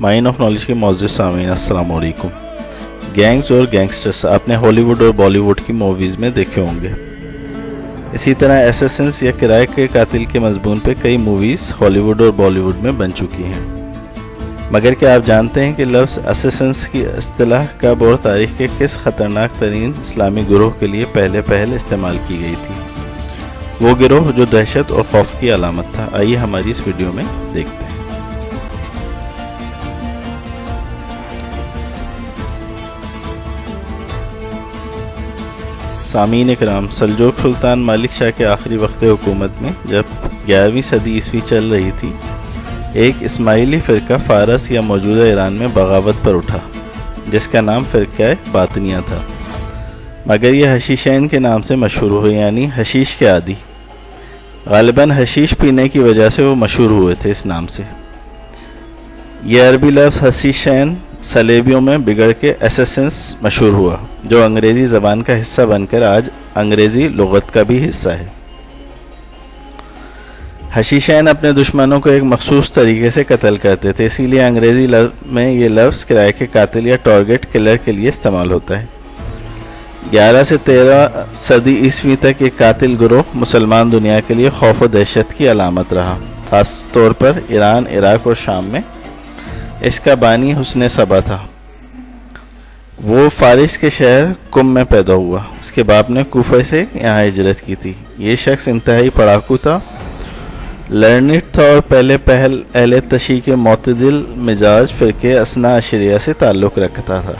Mine of knowledge کے معزز سامعین السلام علیکم۔ گینگز اور گینگسٹرز آپ نے ہالی ووڈ اور بالی ووڈ کی موویز میں دیکھے ہوں گے۔ اسی طرح ایسیسنس یا کرائے کے قاتل کے مضمون پہ کئی موویز ہالی ووڈ اور بالی ووڈ میں بن چکی ہیں، مگر کیا آپ جانتے ہیں کہ لفظ ایسیسنس کی اصطلاح کب اور تاریخ کے کس خطرناک ترین اسلامی گروہ کے لیے پہلے استعمال کی گئی تھی؟ وہ گروہ جو دہشت اور خوف کی علامت تھا۔ آئیے ہماری اس ویڈیو میں دیکھتے ہیں۔ سامعین اکرام، سلجوق سلطان مالک شاہ کے آخری وقت حکومت میں جب 11ویں صدی عیسوی چل رہی تھی، ایک اسماعیلی فرقہ فارس یا موجودہ ایران میں بغاوت پر اٹھا، جس کا نام فرقہ باطنیہ تھا، مگر یہ حشیشین کے نام سے مشہور ہوئے، یعنی حشیش کے عادی۔ غالباً حشیش پینے کی وجہ سے وہ مشہور ہوئے تھے اس نام سے۔ یہ عربی لفظ حشیشین صلیبیوں میں بگڑ کے ایسیسنس مشہور ہوا، جو انگریزی زبان کا حصہ بن کر آج انگریزی لغت کا بھی حصہ ہے۔ حشیشین اپنے دشمنوں کو ایک مخصوص طریقے سے قتل کرتے تھے، اسی لیے انگریزی میں یہ لفظ کرائے کے قاتل یا ٹارگٹ کلر کے لیے استعمال ہوتا ہے۔ 11 سے 13 صدی عیسوی تک یہ قاتل گروہ مسلمان دنیا کے لیے خوف و دہشت کی علامت رہا، خاص طور پر ایران، عراق اور شام میں۔ اس کا بانی حسن صبا تھا۔ وہ فارس کے شہر کم میں پیدا ہوا، اس کے باپ نے کوفہ سے یہاں ہجرت کی تھی۔ یہ شخص انتہائی پڑھاکو تھا، لرنڈ تھا اور پہل اہل تشیع کے معتدل مزاج فرقے اثنا عشریہ سے تعلق رکھتا تھا،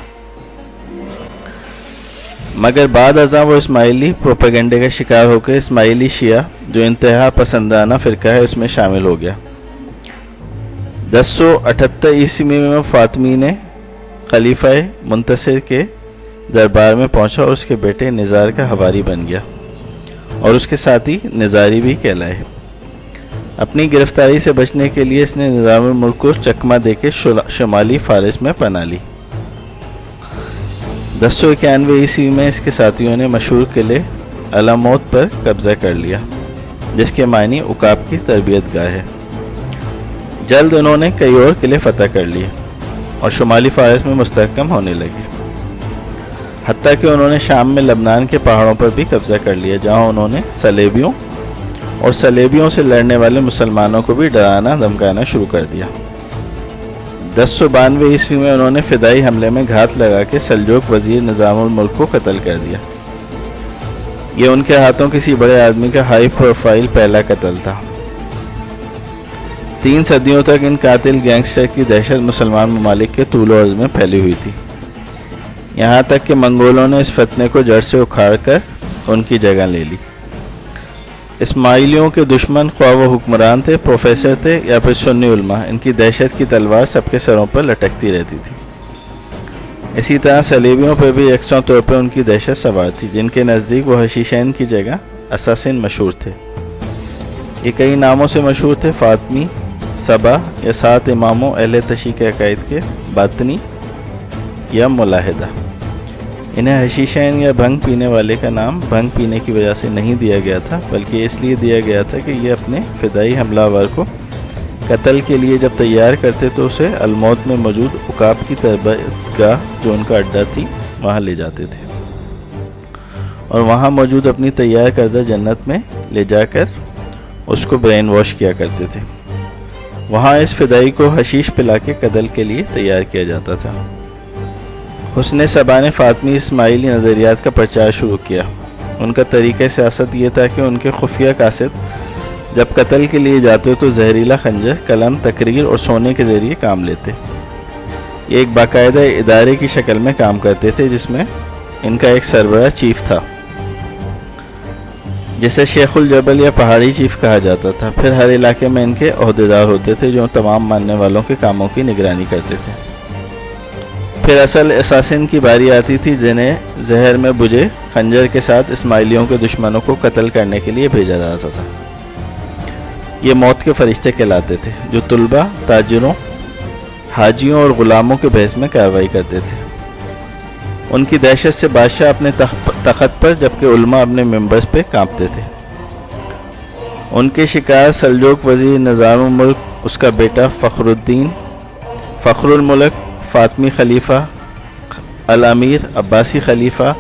مگر بعد ازاں وہ اسماعیلی پروپیگنڈے کا شکار ہو کے اسماعیلی شیعہ جو انتہا پسندانہ فرقہ ہے اس میں شامل ہو گیا۔ 1078 عیسوی میں فاطمی نے خلیفہ منتصر کے دربار میں پہنچا اور اس کے بیٹے نزار کا حواری بن گیا اور اس کے ساتھی نزاری بھی کہلائے۔ اپنی گرفتاری سے بچنے کے لیے اس نے نظام الملک کو چکمہ دے کے شمالی فارس میں پناہ لی۔ 1091 عیسوی میں اس کے ساتھیوں نے مشہور قلعے علاموت پر قبضہ کر لیا، جس کے معنی عقاب کی تربیت گاہ ہے۔ جلد انہوں نے کئی اور قلعے فتح کر لیے اور شمالی فارس میں مستحکم ہونے لگے، حتیٰ کہ انہوں نے شام میں لبنان کے پہاڑوں پر بھی قبضہ کر لیا، جہاں انہوں نے صلیبیوں سے لڑنے والے مسلمانوں کو بھی ڈرانا دھمکانا شروع کر دیا۔ 1092 عیسوی میں انہوں نے فدائی حملے میں گھات لگا کے سلجوق وزیر نظام الملک کو قتل کر دیا۔ یہ ان کے ہاتھوں کسی بڑے آدمی کا ہائی پروفائل پہلا قتل تھا۔ 3 صدیوں تک ان قاتل گینگسٹر کی دہشت مسلمان ممالک کے طول و عرض میں پھیلی ہوئی تھی، یہاں تک کہ منگولوں نے اس فتنے کو جڑ سے اکھاڑ کر ان کی جگہ لے لی۔ اسماعیلیوں کے دشمن، خواہ وہ حکمران تھے، پروفیسر تھے یا پھر سنی علماء، ان کی دہشت کی تلوار سب کے سروں پر لٹکتی رہتی تھی۔ اسی طرح صلیبیوں پہ بھی یکساں طور پر ان کی دہشت سوار تھی، جن کے نزدیک وہ حشیشین کی جگہ اساسن مشہور تھے۔ یہ کئی ناموں سے مشہور تھے: فاطمی، سبا یا 7 اماموں اہل تشیع کے عقائد کے، باطنی یا ملاحدہ۔ انہیں حشیشین یا بھنگ پینے والے کا نام بھنگ پینے کی وجہ سے نہیں دیا گیا تھا، بلکہ اس لیے دیا گیا تھا کہ یہ اپنے فدائی حملہ آور کو قتل کے لیے جب تیار کرتے تو اسے الموت میں موجود عقاب کی تربیت گاہ جو ان کا اڈا تھی وہاں لے جاتے تھے اور وہاں موجود اپنی تیار کردہ جنت میں لے جا کر اس کو برین واش کیا کرتے تھے۔ وہاں اس فدائی کو حشیش پلا کے قتل کے لیے تیار کیا جاتا تھا۔ حسن صبا نے فاطمی اسماعیلی نظریات کا پرچار شروع کیا۔ ان کا طریقہ سیاست یہ تھا کہ ان کے خفیہ قاصد جب قتل کے لیے جاتے تو زہریلا خنجر، قلم، تقریر اور سونے کے ذریعے کام لیتے۔ یہ ایک باقاعدہ ادارے کی شکل میں کام کرتے تھے، جس میں ان کا ایک سربراہ چیف تھا، جسے شیخ الجبل یا پہاڑی چیف کہا جاتا تھا۔ پھر ہر علاقے میں ان کے عہدیدار ہوتے تھے جو تمام ماننے والوں کے کاموں کی نگرانی کرتے تھے۔ پھر اصل اساسن کی باری آتی تھی، جنہیں زہر میں بجھے خنجر کے ساتھ اسماعیلیوں کے دشمنوں کو قتل کرنے کے لیے بھیجا جاتا تھا۔ یہ موت کے فرشتے کہلاتے تھے، جو طلبہ، تاجروں، حاجیوں اور غلاموں کے بحث میں کارروائی کرتے تھے۔ ان کی دہشت سے بادشاہ اپنے تخت پر جبکہ علماء اپنے ممبرز پہ کانپتے تھے۔ ان کے شکار سلجوق وزیر نظام الملک، اس کا بیٹا فخر الدین فخر الملک فاطمی خلیفہ، الامیر عباسی خلیفہ،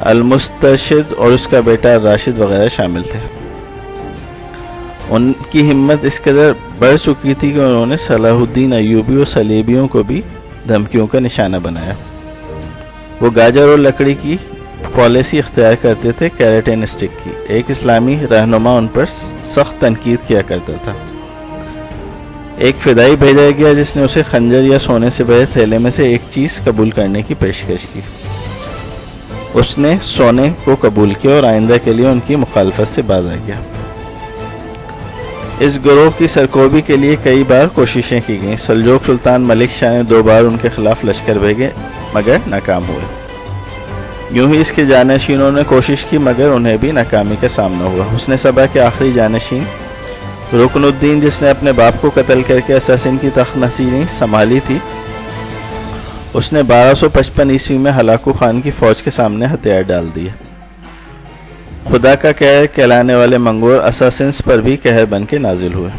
المسترشد اور اس کا بیٹا راشد وغیرہ شامل تھے۔ ان کی ہمت اس قدر بڑھ چکی تھی کہ انہوں نے صلاح الدین ایوبی اور صلیبیوں کو بھی دھمکیوں کا نشانہ بنایا۔ وہ گاجر اور لکڑی کی پالیسی اختیار کرتے تھے، کیراٹین اسٹک کی۔ ایک اسلامی رہنما ان پر سخت تنقید کیا کرتا تھا۔ ایک فدائی بھیجا گیا جس نے اسے خنجر یا سونے سے بھرے تھیلے میں سے ایک چیز قبول کرنے کی پیشکش کی۔ اس نے سونے کو قبول کیا اور آئندہ کے لیے ان کی مخالفت سے باز آ گیا۔ اس گروہ کی سرکوبی کے لیے کئی بار کوششیں کی گئیں۔ سلجوق سلطان ملک شاہ نے 2 بار ان کے خلاف لشکر بھیجے مگر ناکام ہوئے۔ یوں ہی اس کے جانشینوں نے کوشش کی مگر انہیں بھی ناکامی کا سامنا ہوا۔ حسن سبا کے آخری جانشین رکن الدین، جس نے اپنے باپ کو قتل کر کے اساسن کی تخت نشینی سنبھالی تھی، اس نے 1255 عیسوی میں ہلاکو خان کی فوج کے سامنے ہتھیار ڈال دیے۔ خدا کا قہر کہلانے والے منگول اساسنس پر بھی قہر بن کے نازل ہوئے۔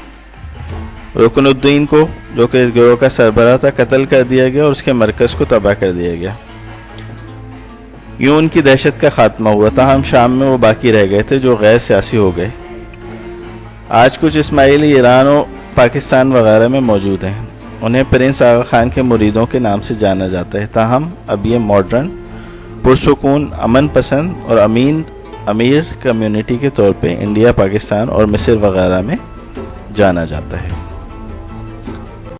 رکن الدین کو، جو کہ اس گروہ کا سربراہ تھا، قتل کر دیا گیا اور اس کے مرکز کو تباہ کر دیا گیا۔ یوں ان کی دہشت کا خاتمہ ہوا۔ تاہم شام میں وہ باقی رہ گئے تھے جو غیر سیاسی ہو گئے۔ آج کچھ اسماعیلی ایران اور پاکستان وغیرہ میں موجود ہیں۔ انہیں پرنس آغا خان کے مریدوں کے نام سے جانا جاتا ہے۔ تاہم اب یہ ماڈرن، پرسکون، امن پسند اور امیر کمیونٹی کے طور پہ انڈیا، پاکستان اور مصر وغیرہ میں جانا جاتا ہے۔